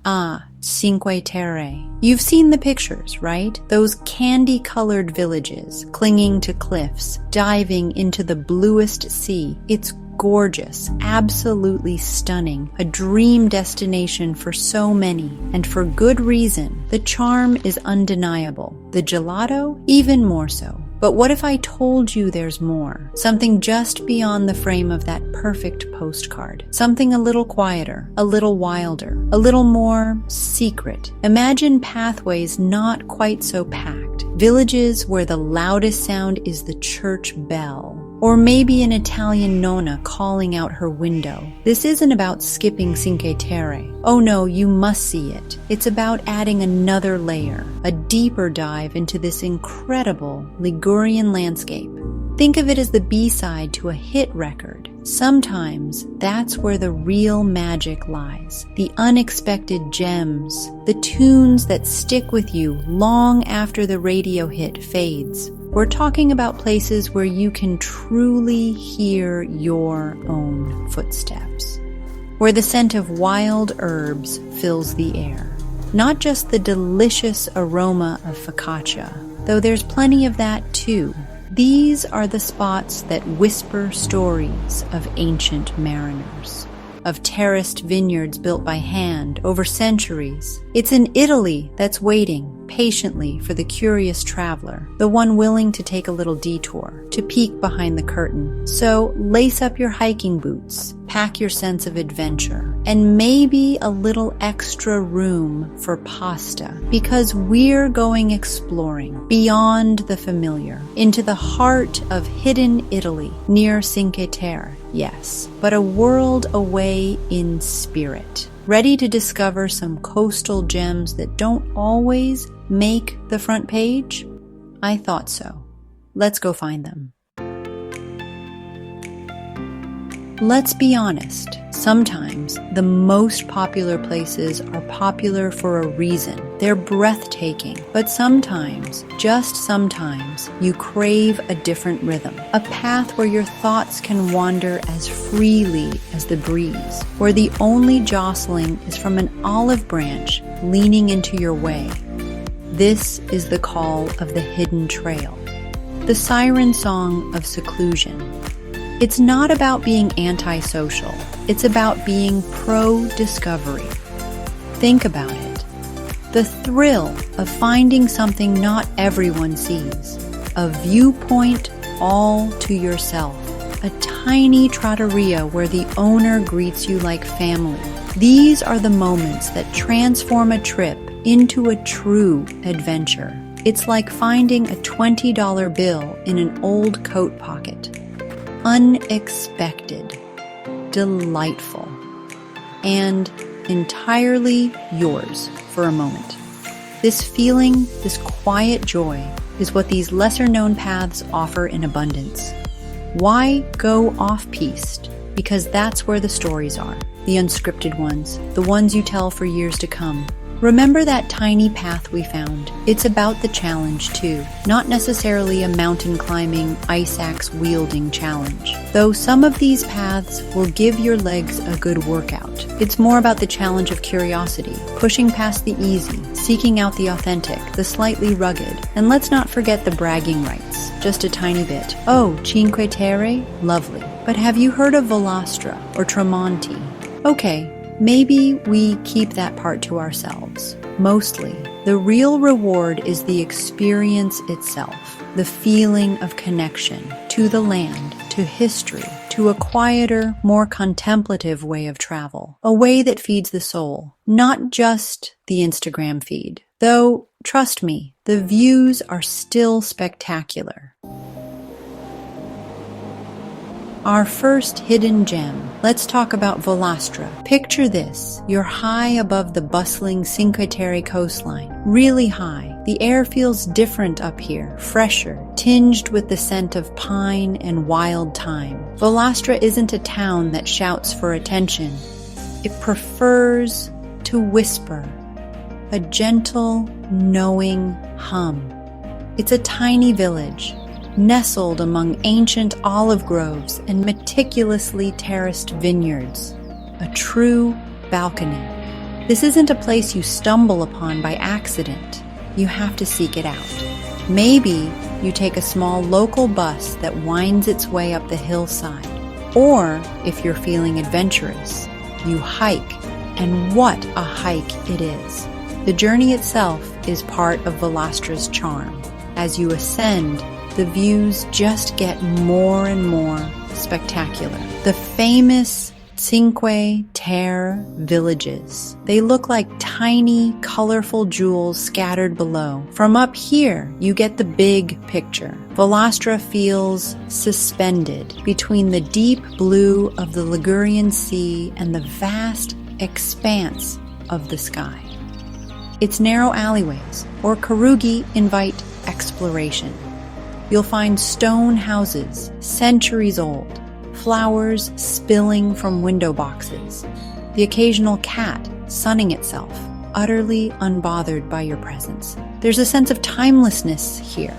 Ah, Cinque Terre. You've seen the pictures, right? Those candy-colored villages, clinging to cliffs, diving into the bluest sea. It's gorgeous, absolutely stunning, a dream destination for so many, and for good reason. The charm is undeniable. The gelato, even more so. But what if I told you there's more? Something just beyond the frame of that perfect postcard. Something a little quieter, a little wilder, a little more secret. Imagine pathways not quite so packed. Villages where the loudest sound is the church bell. Or maybe an Italian nonna calling out her window. This isn't about skipping Cinque Terre. Oh no, you must see it. It's about adding another layer, a deeper dive into this incredible Ligurian landscape. Think of it as the B-side to a hit record. Sometimes that's where the real magic lies. The unexpected gems, the tunes that stick with you long after the radio hit fades. We're talking about places where you can truly hear your own footsteps, where the scent of wild herbs fills the air. Not just the delicious aroma of focaccia, though there's plenty of that too. These are the spots that whisper stories of ancient mariners, of terraced vineyards built by hand over centuries. It's an Italy that's waiting patiently for the curious traveler, the one willing to take a little detour, to peek behind the curtain. So lace up your hiking boots, pack your sense of adventure, and maybe a little extra room for pasta, because we're going exploring beyond the familiar, into the heart of hidden Italy, near Cinque Terre, yes, but a world away in spirit. Ready to discover some coastal gems that don't always make the front page? I thought so. Let's go find them. Let's be honest, sometimes the most popular places are popular for a reason. They're breathtaking, but sometimes, just sometimes, you crave a different rhythm. A path where your thoughts can wander as freely as the breeze, where the only jostling is from an olive branch leaning into your way. This is the call of the hidden trail, the siren song of seclusion. It's not about being antisocial. It's about being pro-discovery. Think about it. The thrill of finding something not everyone sees. A viewpoint all to yourself. A tiny trattoria where the owner greets you like family. These are the moments that transform a trip into a true adventure. It's like finding a $20 bill in an old coat pocket. Unexpected, delightful, and entirely yours for a moment. This feeling, this quiet joy, is what these lesser-known paths offer in abundance. Why go off-piste? Because that's where the stories are, the unscripted ones, the ones you tell for years to come. Remember that tiny path we found? It's about the challenge too, not necessarily a mountain climbing, ice axe wielding challenge. Though some of these paths will give your legs a good workout. It's more about the challenge of curiosity, pushing past the easy, seeking out the authentic, the slightly rugged, and let's not forget the bragging rights, just a tiny bit. Oh, Cinque Terre? Lovely. But have you heard of Volastra or Tramonti? Okay. Maybe we keep that part to ourselves. Mostly, the real reward is the experience itself, the feeling of connection to the land, to history, to a quieter, more contemplative way of travel, a way that feeds the soul, not just the Instagram feed. Though, trust me, the views are still spectacular. Our first hidden gem. Let's talk about Volastra. Picture this. You're high above the bustling Cinque Terre coastline. Really high. The air feels different up here, fresher, tinged with the scent of pine and wild thyme. Volastra isn't a town that shouts for attention. It prefers to whisper, a gentle, knowing hum. It's a tiny village, nestled among ancient olive groves and meticulously terraced vineyards. A true balcony. This isn't a place you stumble upon by accident. You have to seek it out. Maybe you take a small local bus that winds its way up the hillside. Or, if you're feeling adventurous, you hike. And what a hike it is. The journey itself is part of Volastra's charm. As you ascend, the views just get more and more spectacular. The famous Cinque Terre villages. They look like tiny, colorful jewels scattered below. From up here, you get the big picture. Volastra feels suspended between the deep blue of the Ligurian Sea and the vast expanse of the sky. Its narrow alleyways, or karugi, invite exploration. You'll find stone houses, centuries old, flowers spilling from window boxes, the occasional cat sunning itself, utterly unbothered by your presence. There's a sense of timelessness here,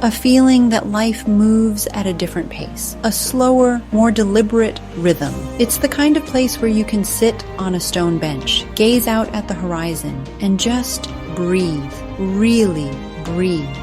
a feeling that life moves at a different pace, a slower, more deliberate rhythm. It's the kind of place where you can sit on a stone bench, gaze out at the horizon, and just breathe, really breathe.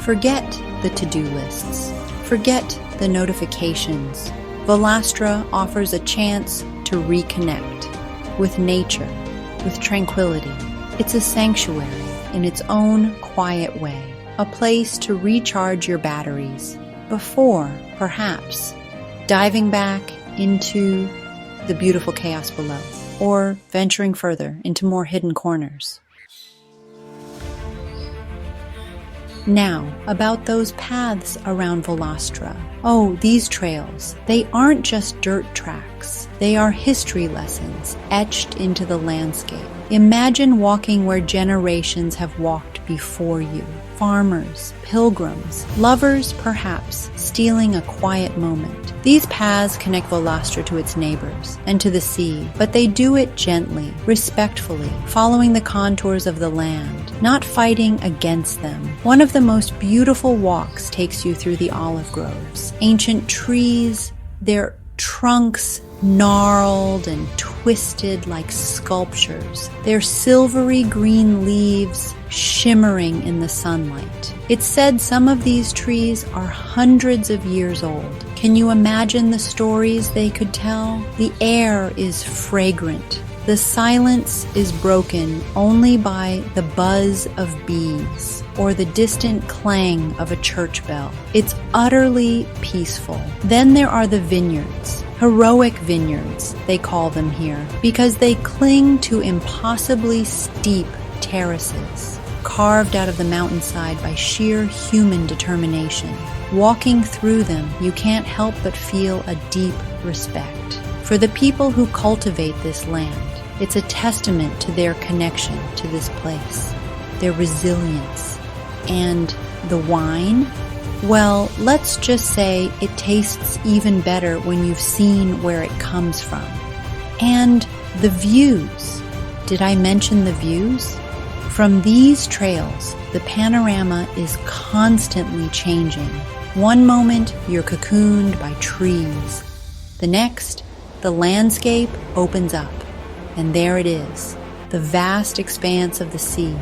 Forget the to-do lists. Forget the notifications. Volastra offers a chance to reconnect with nature, with tranquility. It's a sanctuary in its own quiet way, a place to recharge your batteries before, perhaps, diving back into the beautiful chaos below, or venturing further into more hidden corners. Now, about those paths around Volastra. Oh, these trails. They aren't just dirt tracks. They are history lessons etched into the landscape. Imagine walking where generations have walked before you. Farmers, pilgrims, lovers perhaps, stealing a quiet moment. These paths connect Volastra to its neighbors and to the sea, but they do it gently, respectfully, following the contours of the land, not fighting against them. One of the most beautiful walks takes you through the olive groves. Ancient trees, their trunks gnarled and twisted like sculptures, their silvery green leaves shimmering in the sunlight. It's said some of these trees are hundreds of years old. Can you imagine the stories they could tell? The air is fragrant. The silence is broken only by the buzz of bees or the distant clang of a church bell. It's utterly peaceful. Then there are the vineyards. Heroic vineyards, they call them here, because they cling to impossibly steep terraces, carved out of the mountainside by sheer human determination. Walking through them, you can't help but feel a deep respect for the people who cultivate this land. It's a testament to their connection to this place, their resilience. And the wine? Well, let's just say it tastes even better when you've seen where it comes from. And the views. Did I mention the views? From these trails, the panorama is constantly changing. One moment, you're cocooned by trees. The next, the landscape opens up. And there it is, the vast expanse of the sea,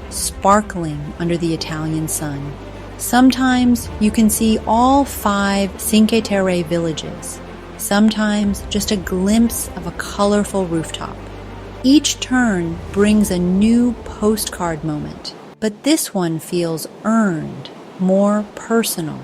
sparkling under the Italian sun. Sometimes you can see all 5 Cinque Terre villages, sometimes just a glimpse of a colorful rooftop. Each turn brings a new postcard moment, but this one feels earned, more personal.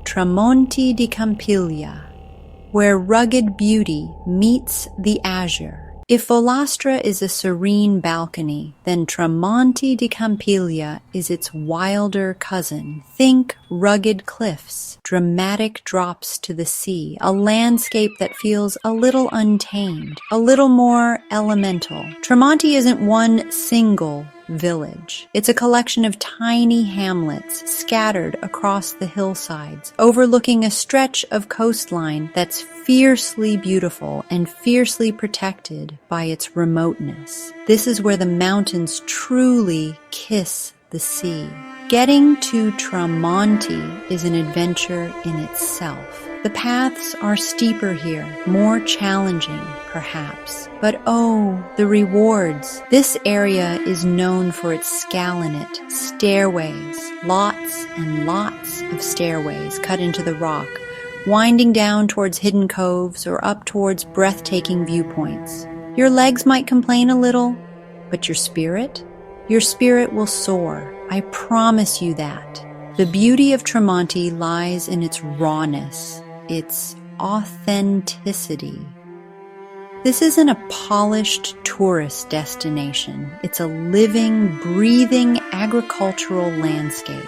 Tramonti di Campiglia, where rugged beauty meets the Azure. If Volastra is a serene balcony, then Tramonti di Campiglia is its wilder cousin. Think rugged cliffs, dramatic drops to the sea, a landscape that feels a little untamed, a little more elemental. Tramonti isn't one single village. It's a collection of tiny hamlets scattered across the hillsides, overlooking a stretch of coastline that's fiercely beautiful and fiercely protected by its remoteness. This is where the mountains truly kiss the sea. Getting to Tramonti is an adventure in itself. The paths are steeper here, more challenging, perhaps. But oh, the rewards. This area is known for its scalonate stairways, lots and lots of stairways cut into the rock, winding down towards hidden coves or up towards breathtaking viewpoints. Your legs might complain a little, but your spirit will soar. I promise you that. The beauty of Tramonti lies in its rawness, its authenticity. This isn't a polished tourist destination. It's a living, breathing agricultural landscape.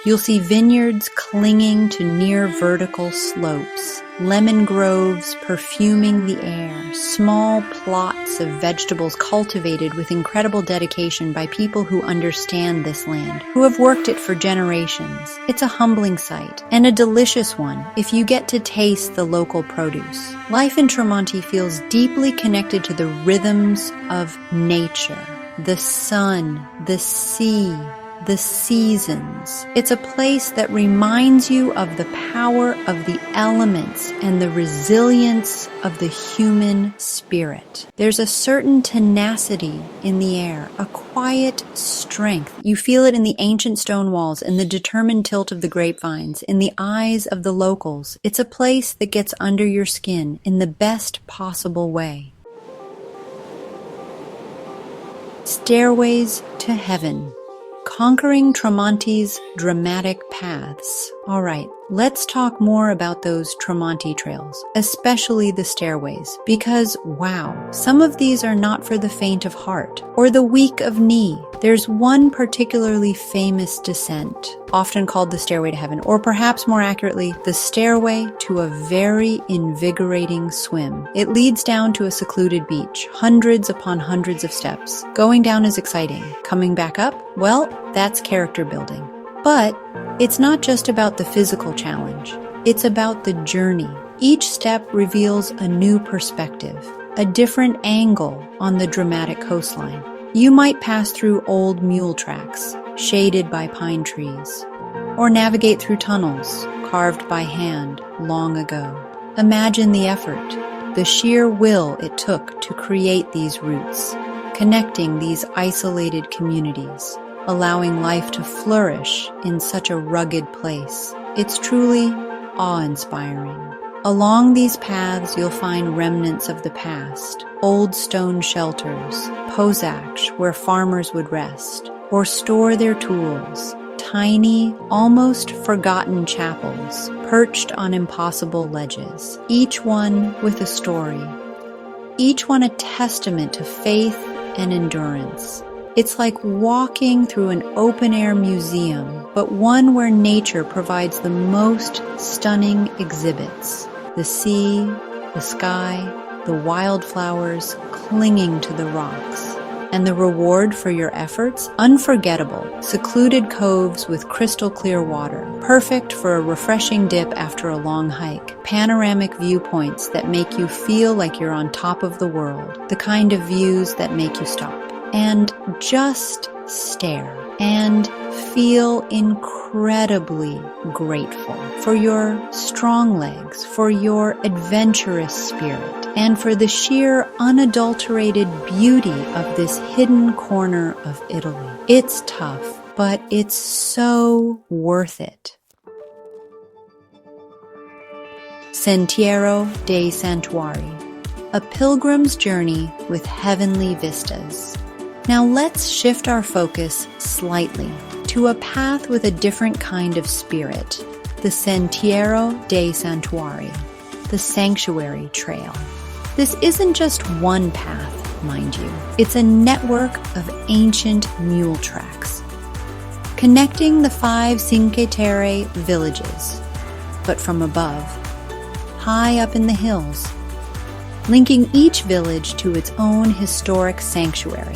You'll see vineyards clinging to near vertical slopes, lemon groves perfuming the air, small plots of vegetables cultivated with incredible dedication by people who understand this land, who have worked it for generations. It's a humbling sight, and a delicious one if you get to taste the local produce. Life in Tramonti feels deeply connected to the rhythms of nature, the sun, the sea, the seasons. It's a place that reminds you of the power of the elements and the resilience of the human spirit. There's a certain tenacity in the air, a quiet strength. You feel it in the ancient stone walls, in the determined tilt of the grapevines, in the eyes of the locals. It's a place that gets under your skin in the best possible way. Stairways to heaven. Conquering Tramonti's dramatic paths. All right, let's talk more about those Tramonti trails, especially the stairways, because wow, some of these are not for the faint of heart or the weak of knee. There's one particularly famous descent, often called the Stairway to Heaven, or perhaps more accurately, the Stairway to a very invigorating swim. It leads down to a secluded beach, hundreds upon hundreds of steps. Going down is exciting. Coming back up, well, that's character building. But it's not just about the physical challenge. It's about the journey. Each step reveals a new perspective, a different angle on the dramatic coastline. You might pass through old mule tracks, shaded by pine trees, or navigate through tunnels carved by hand long ago. Imagine the effort, the sheer will it took to create these routes, connecting these isolated communities, allowing life to flourish in such a rugged place. It's truly awe-inspiring. Along these paths, you'll find remnants of the past, old stone shelters, posach where farmers would rest or store their tools, tiny, almost forgotten chapels perched on impossible ledges, each one with a story, each one a testament to faith and endurance. It's like walking through an open-air museum, but one where nature provides the most stunning exhibits. The sea, the sky, the wildflowers clinging to the rocks. And the reward for your efforts? Unforgettable. Secluded coves with crystal clear water, perfect for a refreshing dip after a long hike. Panoramic viewpoints that make you feel like you're on top of the world. The kind of views that make you stop and just stare and feel incredibly grateful for your strong legs, for your adventurous spirit, and for the sheer unadulterated beauty of this hidden corner of Italy. It's tough, but it's so worth it. Sentiero dei Santuari, a pilgrim's journey with heavenly vistas. Now let's shift our focus slightly to a path with a different kind of spirit, the Sentiero dei Santuari, the Sanctuary Trail. This isn't just one path, mind you. It's a network of ancient mule tracks, connecting the 5 Cinque Terre villages, but from above, high up in the hills, linking each village to its own historic sanctuary,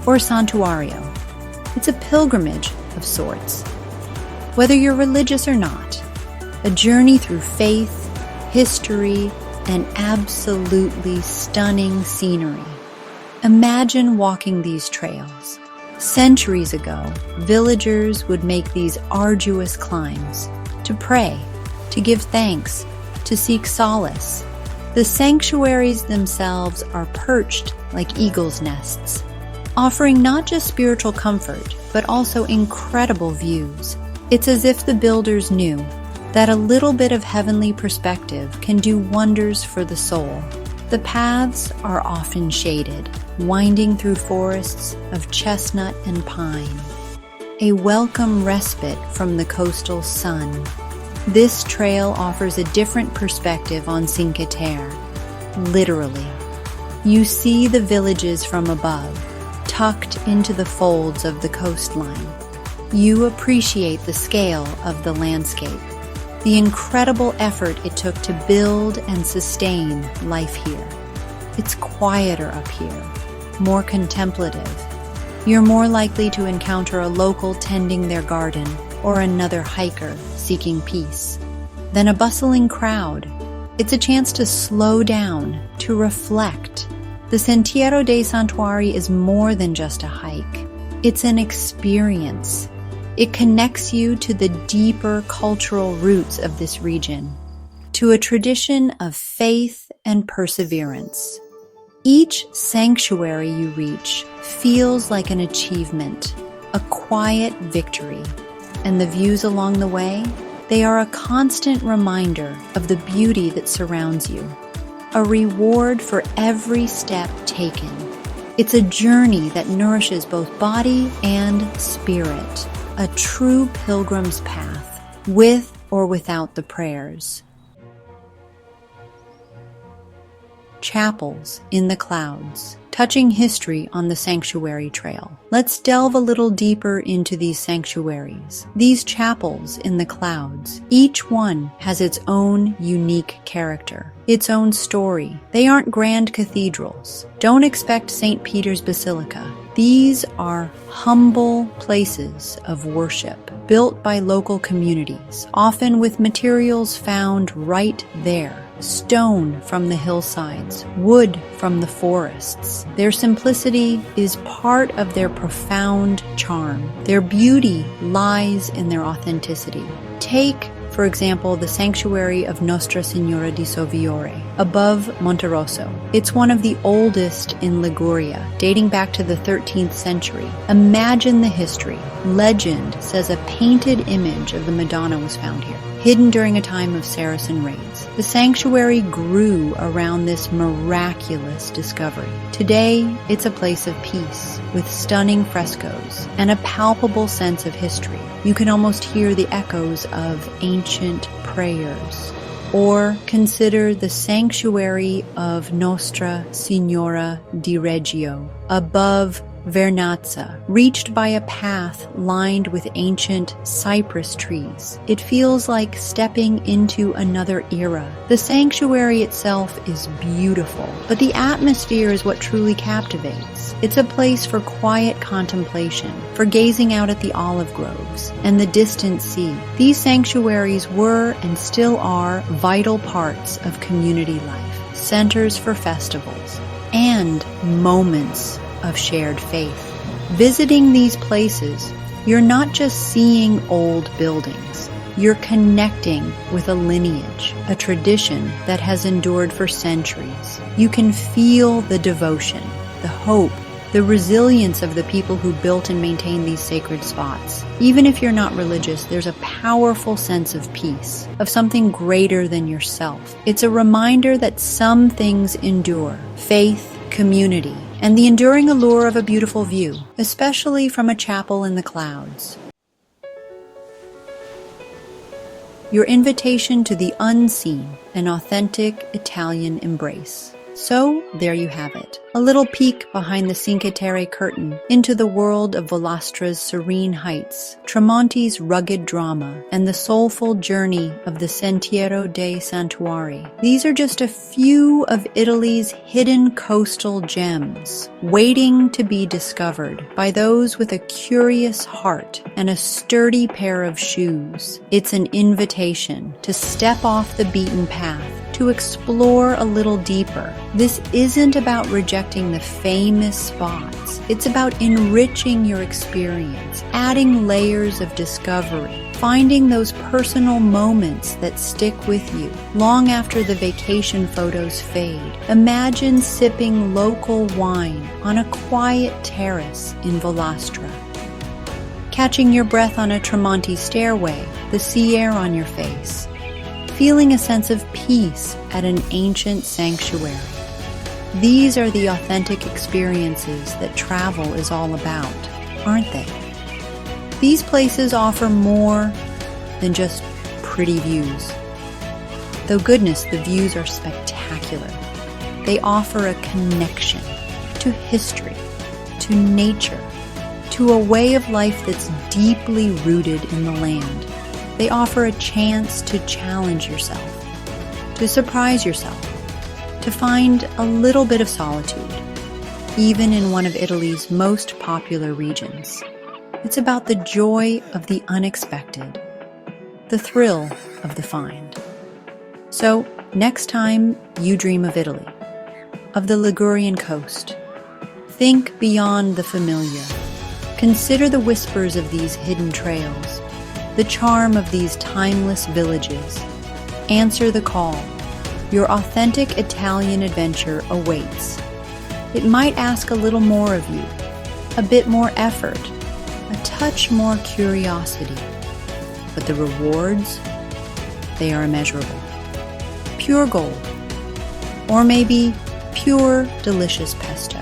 or santuario. It's a pilgrimage of sorts. Whether you're religious or not, a journey through faith, history, and absolutely stunning scenery. Imagine walking these trails. Centuries ago, villagers would make these arduous climbs to pray, to give thanks, to seek solace. The sanctuaries themselves are perched like eagles' nests, offering not just spiritual comfort, but also incredible views. It's as if the builders knew that a little bit of heavenly perspective can do wonders for the soul. The paths are often shaded, winding through forests of chestnut and pine, a welcome respite from the coastal sun. This trail offers a different perspective on Cinque Terre. Literally, you see the villages from above, tucked into the folds of the coastline. You appreciate the scale of the landscape, the incredible effort it took to build and sustain life here. It's quieter up here, more contemplative. You're more likely to encounter a local tending their garden or another hiker seeking peace than a bustling crowd. It's a chance to slow down, to reflect. The Sentiero dei Santuari is more than just a hike. It's an experience. It connects you to the deeper cultural roots of this region, to a tradition of faith and perseverance. Each sanctuary you reach feels like an achievement, a quiet victory, and the views along the way, they are a constant reminder of the beauty that surrounds you, a reward for every step taken. It's a journey that nourishes both body and spirit, a true pilgrim's path, with or without the prayers. Chapels in the clouds, touching history on the sanctuary trail. Let's delve a little deeper into these sanctuaries. These chapels in the clouds, each one has its own unique character, its own story. They aren't grand cathedrals. Don't expect St. Peter's Basilica. These are humble places of worship, built by local communities, often with materials found right there. Stone from the hillsides, wood from the forests. Their simplicity is part of their profound charm. Their beauty lies in their authenticity. Take, for example, the sanctuary of Nostra Signora di Soviore, above Monterosso. It's one of the oldest in Liguria, dating back to the 13th century. Imagine the history. Legend says a painted image of the Madonna was found here, hidden during a time of Saracen raids. The sanctuary grew around this miraculous discovery. Today, it's a place of peace, with stunning frescoes and a palpable sense of history. You can almost hear the echoes of ancient prayers. Or consider the sanctuary of Nostra Signora di Reggio, above Vernazza, reached by a path lined with ancient cypress trees. It feels like stepping into another era. The sanctuary itself is beautiful, but the atmosphere is what truly captivates. It's a place for quiet contemplation, for gazing out at the olive groves and the distant sea. These sanctuaries were and still are vital parts of community life, centers for festivals, and moments of shared faith. Visiting these places, you're not just seeing old buildings. You're connecting with a lineage, a tradition that has endured for centuries. You can feel the devotion, the hope, the resilience of the people who built and maintained these sacred spots. Even if you're not religious, there's a powerful sense of peace, of something greater than yourself. It's a reminder that some things endure: faith, community, and the enduring allure of a beautiful view, especially from a chapel in the clouds. Your invitation to the unseen, an authentic Italian embrace. So, there you have it. A little peek behind the Cinque Terre curtain into the world of Volastra's serene heights, Tramonti's rugged drama, and the soulful journey of the Sentiero dei Santuari. These are just a few of Italy's hidden coastal gems, waiting to be discovered by those with a curious heart and a sturdy pair of shoes. It's an invitation to step off the beaten path, to explore a little deeper. This isn't about rejecting the famous spots. It's about enriching your experience, adding layers of discovery, finding those personal moments that stick with you long after the vacation photos fade. Imagine sipping local wine on a quiet terrace in Volastra, catching your breath on a Tramonti stairway, the sea air on your face, feeling a sense of peace at an ancient sanctuary. These are the authentic experiences that travel is all about, aren't they? These places offer more than just pretty views. Though goodness, the views are spectacular. They offer a connection to history, to nature, to a way of life that's deeply rooted in the land. They offer a chance to challenge yourself, to surprise yourself, to find a little bit of solitude, even in one of Italy's most popular regions. It's about the joy of the unexpected, the thrill of the find. So, next time you dream of Italy, of the Ligurian coast, think beyond the familiar. Consider the whispers of these hidden trails, the charm of these timeless villages. Answer the call. Your authentic Italian adventure awaits. It might ask a little more of you, a bit more effort, a touch more curiosity. But the rewards, they are immeasurable. Pure gold, or maybe pure, delicious pesto.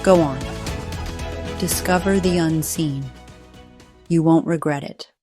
Go on. Discover the unseen. You won't regret it.